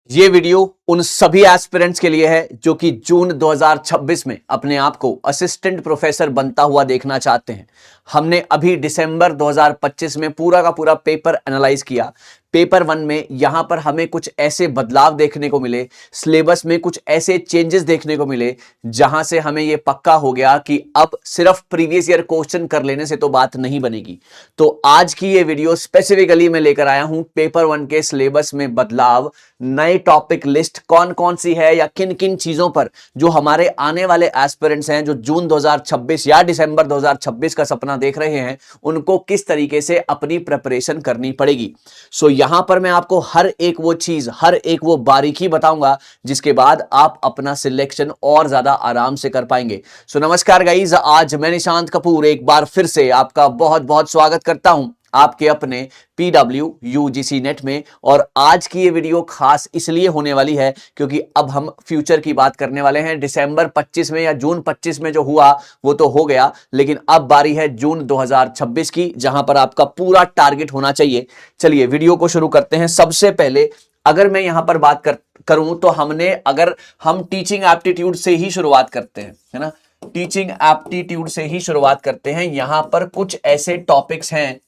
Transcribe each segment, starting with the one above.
ये वीडियो उन सभी एस्पिरेंट्स के लिए है जो कि जून 2026 में अपने आप को असिस्टेंट प्रोफेसर बनता हुआ देखना चाहते हैं। हमने अभी दिसंबर 2025 में पूरा का पूरा पेपर एनालाइज किया। पेपर 1 में यहां पर हमें कुछ ऐसे बदलाव देखने को मिले, सिलेबस में कुछ ऐसे चेंजेस देखने को मिले जहां से हमें यह पक्का हो गया कि अब सिर्फ प्रीवियस ईयर क्वेश्चन कर लेने से तो बात नहीं बनेगी। तो आज की ये वीडियो स्पेसिफिकली मैं लेकर आया हूं पेपर 1 के सिलेबस में बदलाव, नए टॉपिक लिस्ट कौन कौन सी है या किन किन चीजों पर जो हमारे आने वाले एस्पिरेंट्स हैं जो जून 2026 या दिसंबर 2026 का सपना देख रहे हैं उनको किस तरीके से अपनी प्रिपरेशन करनी पड़ेगी। सो यहां पर मैं आपको हर एक वो चीज, हर एक वो बारीकी बताऊंगा जिसके बाद आप अपना सिलेक्शन और ज्यादा आराम से कर पाएंगे। सो नमस्कार गाइज, आज मैं निशांत कपूर एक बार फिर से आपका बहुत बहुत स्वागत करता हूं आपके अपने PW UGC नेट में। और आज की ये वीडियो खास इसलिए होने वाली है क्योंकि अब हम फ्यूचर की बात करने वाले हैं। दिसंबर 25 में या जून 25 में जो हुआ वो तो हो गया, लेकिन अब बारी है जून 2026 की जहां पर आपका पूरा टारगेट होना चाहिए। चलिए वीडियो को शुरू करते हैं। सबसे पहले अगर मैं यहां पर बात करूं तो अगर हम टीचिंग एप्टीट्यूड से ही शुरुआत करते हैं, है ना, टीचिंग एप्टीट्यूड से ही शुरुआत करते हैं। यहां पर कुछ ऐसे टॉपिक्स हैं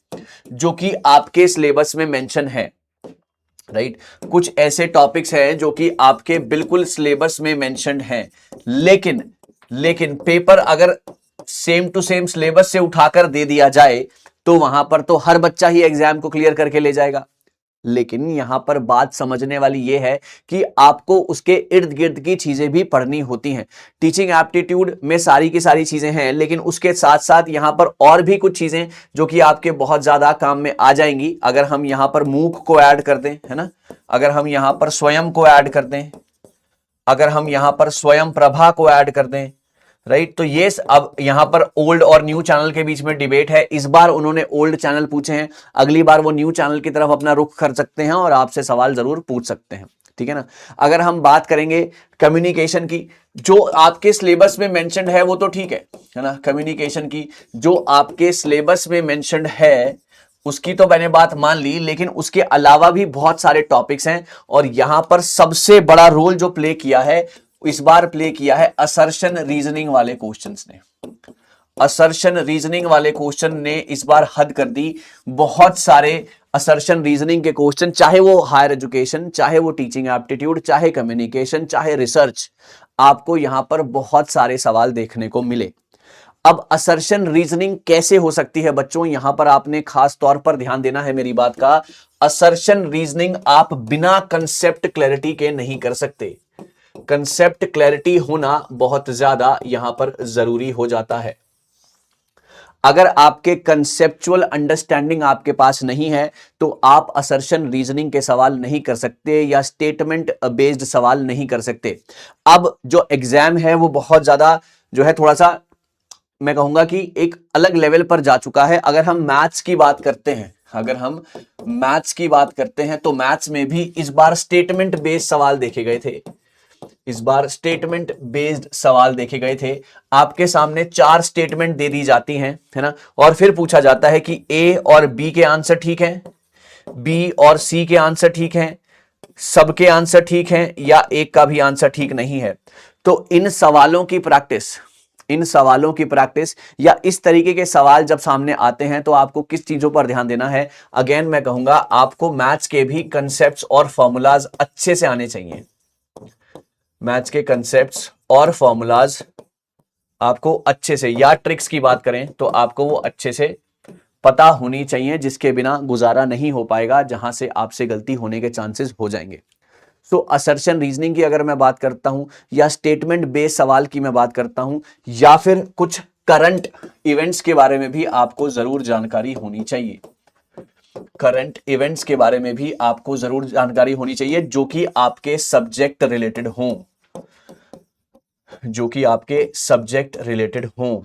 जो कि आपके सिलेबस में मेंशन है, राइट। कुछ ऐसे टॉपिक्स हैं जो कि आपके बिल्कुल सिलेबस में मेंशन हैं, लेकिन पेपर अगर सेम टू सेम सिलेबस से उठाकर दे दिया जाए तो वहां पर तो हर बच्चा ही एग्जाम को क्लियर करके ले जाएगा। लेकिन यहां पर बात समझने वाली यह है कि आपको उसके इर्द गिर्द की चीजें भी पढ़नी होती हैं। टीचिंग एप्टीट्यूड में सारी की सारी चीजें हैं, लेकिन उसके साथ साथ यहां पर और भी कुछ चीजें जो कि आपके बहुत ज्यादा काम में आ जाएंगी अगर हम यहां पर मूक को ऐड कर दें, है ना, अगर हम यहां पर स्वयं को ऐड कर दें, अगर हम यहां पर स्वयं प्रभा को ऐड कर दें, राइट। तो ये अब यहां पर ओल्ड और न्यू चैनल के बीच में डिबेट है। इस बार उन्होंने ओल्ड चैनल पूछे हैं, अगली बार वो न्यू चैनल की तरफ अपना रुख कर सकते हैं और आपसे सवाल जरूर पूछ सकते हैं, ठीक है ना। अगर हम बात करेंगे कम्युनिकेशन की, जो आपके सिलेबस में मेंशन्ड है वो तो ठीक है ना। कम्युनिकेशन की जो आपके सिलेबस में मेंशन्ड है उसकी तो मैंने बात मान ली, लेकिन उसके अलावा भी बहुत सारे टॉपिक्स हैं और यहां पर सबसे बड़ा रोल जो प्ले किया है इस बार प्ले किया है असर्शन रीजनिंग वाले क्वेश्चंस ने। असर्शन रीजनिंग वाले क्वेश्चन ने इस बार हद कर दी। बहुत सारे असर्शन रीजनिंग के क्वेश्चन, चाहे वो हायर एजुकेशन, चाहे वो टीचिंग एप्टीट्यूड, चाहे कम्युनिकेशन, चाहे रिसर्च, आपको यहां पर बहुत सारे सवाल देखने को मिले। अब असर्शन रीजनिंग कैसे हो सकती है बच्चों, यहां पर आपने खास तौर पर ध्यान देना है मेरी बात का। असर्शन रीजनिंग आप बिना कंसेप्ट क्लैरिटी के नहीं कर सकते। कंसेप्ट क्लैरिटी होना बहुत ज्यादा यहां पर जरूरी हो जाता है। अगर आपके कंसेप्चुअल अंडरस्टैंडिंग आपके पास नहीं है तो आप असर्शन रीजनिंग के सवाल नहीं कर सकते या स्टेटमेंट बेस्ड सवाल नहीं कर सकते। अब जो एग्जाम है वो बहुत ज्यादा जो है थोड़ा सा मैं कहूंगा कि एक अलग लेवल पर जा चुका है। अगर हम मैथ्स की बात करते हैं, अगर हम मैथ्स की बात करते हैं तो मैथ्स में भी इस बार स्टेटमेंट बेस्ड सवाल देखे गए थे। इस बार स्टेटमेंट बेस्ड सवाल देखे गए थे। आपके सामने 4 स्टेटमेंट दे दी जाती हैं, है ना, और फिर पूछा जाता है कि ए और बी के आंसर ठीक हैं, बी और सी के आंसर ठीक हैं, सबके आंसर ठीक हैं या एक का भी आंसर ठीक नहीं है। तो इन सवालों की प्रैक्टिस या इस तरीके के सवाल जब सामने आते हैं तो आपको किस चीजों पर ध्यान देना है। अगेन मैं कहूंगा आपको मैथ्स के भी कंसेप्ट्स और फॉर्मूलाज अच्छे से आने चाहिए। मैथ्स के कंसेप्ट्स और फॉर्मूलाज आपको अच्छे से, या ट्रिक्स की बात करें तो आपको वो अच्छे से पता होनी चाहिए, जिसके बिना गुजारा नहीं हो पाएगा, जहां से आपसे गलती होने के चांसेस हो जाएंगे। सो असर्शन रीजनिंग की अगर मैं बात करता हूं या स्टेटमेंट बेस्ड सवाल की मैं बात करता हूं या फिर कुछ करंट इवेंट्स के बारे में भी आपको जरूर जानकारी होनी चाहिए। करंट इवेंट्स के बारे में भी आपको जरूर जानकारी होनी चाहिए जो कि आपके सब्जेक्ट रिलेटेड हों, जो कि आपके सब्जेक्ट रिलेटेड हों।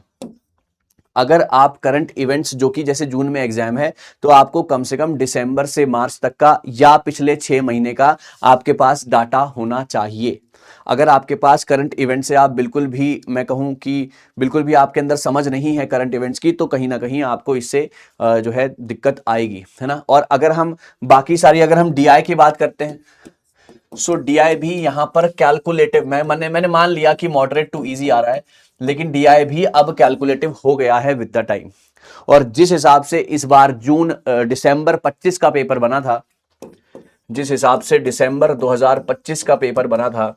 अगर आप करंट इवेंट्स जो कि जैसे जून में एग्जाम है तो आपको कम से कम दिसंबर से मार्च तक का या पिछले 6 महीने का आपके पास डाटा होना चाहिए। अगर आपके पास करंट इवेंट से आप बिल्कुल भी, मैं कहूं कि बिल्कुल भी आपके अंदर समझ नहीं है करंट इवेंट्स की, तो कहीं ना कहीं आपको इससे जो है दिक्कत आएगी, है ना। और अगर हम बाकी सारी, अगर हम डीआई की बात करते हैं सो DI भी यहां पर कैलकुलेटिव, मैंने मान लिया कि मॉडरेट टू इजी आ रहा है, लेकिन DI भी अब कैलकुलेटिव हो गया है विद द टाइम। और जिस हिसाब से इस बार दिसंबर 25 का पेपर बना था, जिस हिसाब से दिसंबर 2025 का पेपर बना था,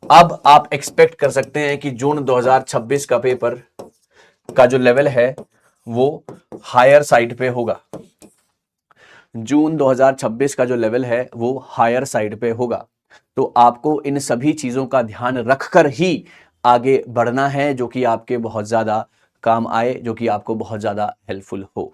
अब आप एक्सपेक्ट कर सकते हैं कि जून 2026 का पेपर का जो लेवल है वो हायर साइड पे होगा। जून 2026 का जो लेवल है वो हायर साइड पे होगा। तो आपको इन सभी चीजों का ध्यान रखकर ही आगे बढ़ना है, जो कि आपके बहुत ज्यादा काम आए, जो कि आपको बहुत ज्यादा हेल्पफुल हो।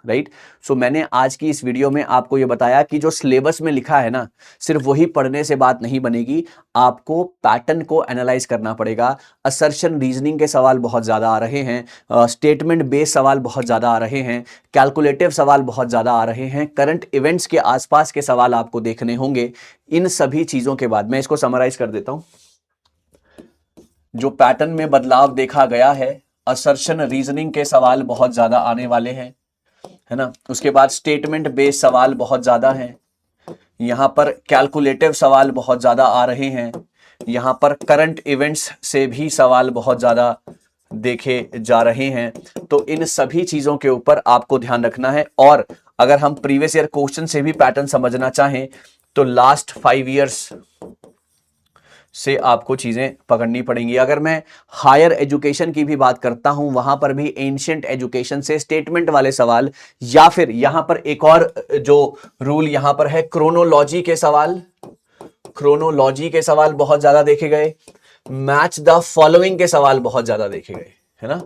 राइट। सो मैंने आज की इस वीडियो में आपको यह बताया कि जो सिलेबस में लिखा है ना, सिर्फ वही पढ़ने से बात नहीं बनेगी, आपको पैटर्न को एनालाइज करना पड़ेगा। असर्शन रीजनिंग के सवाल बहुत ज्यादा आ रहे हैं, स्टेटमेंट बेस्ड सवाल बहुत ज्यादा आ रहे हैं, कैलकुलेटिव सवाल बहुत ज्यादा आ रहे हैं, करंट इवेंट्स के आसपास के सवाल आपको देखने होंगे। इन सभी चीजों के बाद मैं इसको समराइज कर देता हूं। जो पैटर्न में बदलाव देखा गया है, असर्शन रीजनिंग के सवाल बहुत ज्यादा आने वाले हैं, है ना। उसके बाद स्टेटमेंट बेस्ड सवाल बहुत ज्यादा हैं, यहां पर कैलकुलेटिव सवाल बहुत ज्यादा आ रहे हैं, यहां पर करंट इवेंट्स से भी सवाल बहुत ज्यादा देखे जा रहे हैं। तो इन सभी चीजों के ऊपर आपको ध्यान रखना है। और अगर हम प्रीवियस ईयर क्वेश्चन से भी पैटर्न समझना चाहें तो लास्ट 5 इयर्स से आपको चीजें पकड़नी पड़ेंगी। अगर मैं हायर एजुकेशन की भी बात करता हूं, वहां पर भी एंशिएंट एजुकेशन से स्टेटमेंट वाले सवाल, या फिर यहां पर एक और जो रूल यहां पर है, क्रोनोलॉजी के सवाल, क्रोनोलॉजी के सवाल बहुत ज्यादा देखे गए, मैच द फॉलोइंग के सवाल बहुत ज्यादा देखे गए, है ना।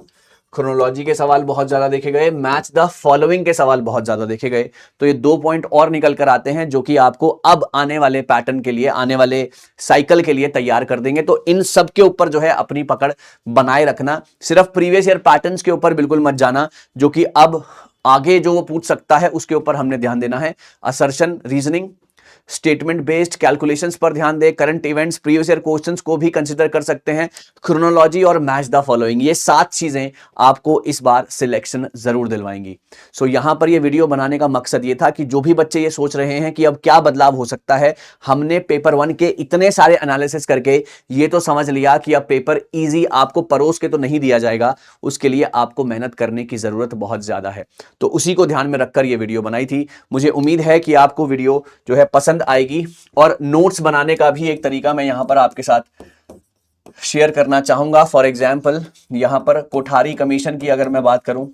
क्रोनोलॉजी के सवाल बहुत ज्यादा देखे गए, मैच द फॉलोइंग के सवाल बहुत ज्यादा देखे गए। तो ये 2 पॉइंट और निकल कर आते हैं, जो कि आपको अब आने वाले पैटर्न के लिए, आने वाले साइकिल के लिए तैयार कर देंगे। तो इन सब के ऊपर जो है अपनी पकड़ बनाए रखना, सिर्फ प्रीवियस ईयर पैटर्न्स के ऊपर बिल्कुल मत जाना, जो कि अब आगे जो वो पूछ सकता है उसके ऊपर हमने ध्यान देना है। Assertion reasoning, statement based calculations पर ध्यान दें, current events, previous year questions को भी कंसीडर कर सकते हैं, क्रोनोलॉजी और मैच द फॉलोइंग, ये 7 चीजें आपको इस बार सिलेक्शन जरूर दिलवाएंगी। सो यहां पर ये वीडियो बनाने का मकसद ये था कि जो भी बच्चे ये सोच रहे हैं कि अब क्या बदलाव हो सकता है, हमने पेपर 1 के इतने सारे एनालिसिस करके ये तो समझ लिया कि अब पेपर ईजी आपको परोस के तो नहीं दिया जाएगा, उसके लिए आपको मेहनत करने की जरूरत बहुत ज्यादा है। तो उसी को ध्यान में रखकर यह वीडियो बनाई थी। मुझे उम्मीद है कि आपको वीडियो जो है पसंद आएगी। और नोट्स बनाने का भी एक तरीका मैं यहां पर आपके साथ शेयर करना चाहूंगा। फॉर एग्जांपल, यहां पर कोठारी कमीशन की अगर मैं बात करूं,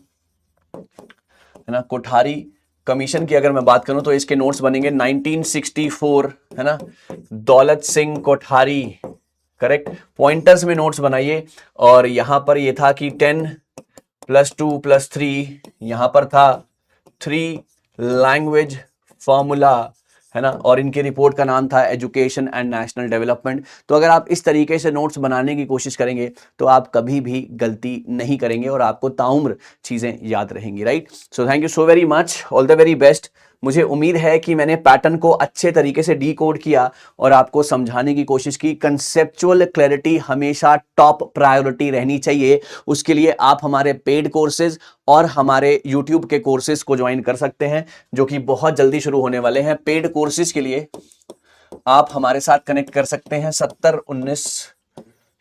है ना, कोठारी कमीशन की अगर मैं बात करूं तो इसके नोट्स बनेंगे 1964, है ना, दौलत सिंह कोठारी, करेक्ट। पॉइंटर्स में नोट्स बनाइए। और यहां पर यह था कि 10 + 2 + 3, यहां पर था 3 लैंग्वेज फॉर्मूला, है ना। और इनकी रिपोर्ट का नाम था एजुकेशन एंड नेशनल डेवलपमेंट। तो अगर आप इस तरीके से नोट्स बनाने की कोशिश करेंगे तो आप कभी भी गलती नहीं करेंगे और आपको ताउम्र चीजें याद रहेंगी। Right. So thank you so very much, all the very best. मुझे उम्मीद है कि मैंने पैटर्न को अच्छे तरीके से डीकोड किया और आपको समझाने की कोशिश की। कंसेप्चुअल क्लैरिटी हमेशा टॉप प्रायोरिटी रहनी चाहिए। उसके लिए आप हमारे पेड कोर्सेज और हमारे YouTube के कोर्सेज को ज्वाइन कर सकते हैं, जो कि बहुत जल्दी शुरू होने वाले हैं। पेड कोर्सेज के लिए आप हमारे साथ कनेक्ट कर सकते हैं 70 19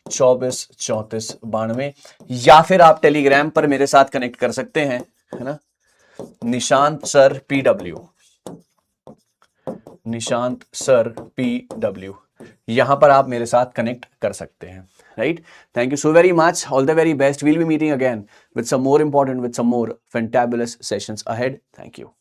24 34 92, या फिर आप टेलीग्राम पर मेरे साथ कनेक्ट कर सकते हैं, है ना, Nishant sir PW, Nishant sir PW, यहां पर आप मेरे साथ कनेक्ट कर सकते हैं। Right. Thank you so very much, all the very best. We'll be meeting again with some more important, with some more fantabulous sessions ahead. Thank you.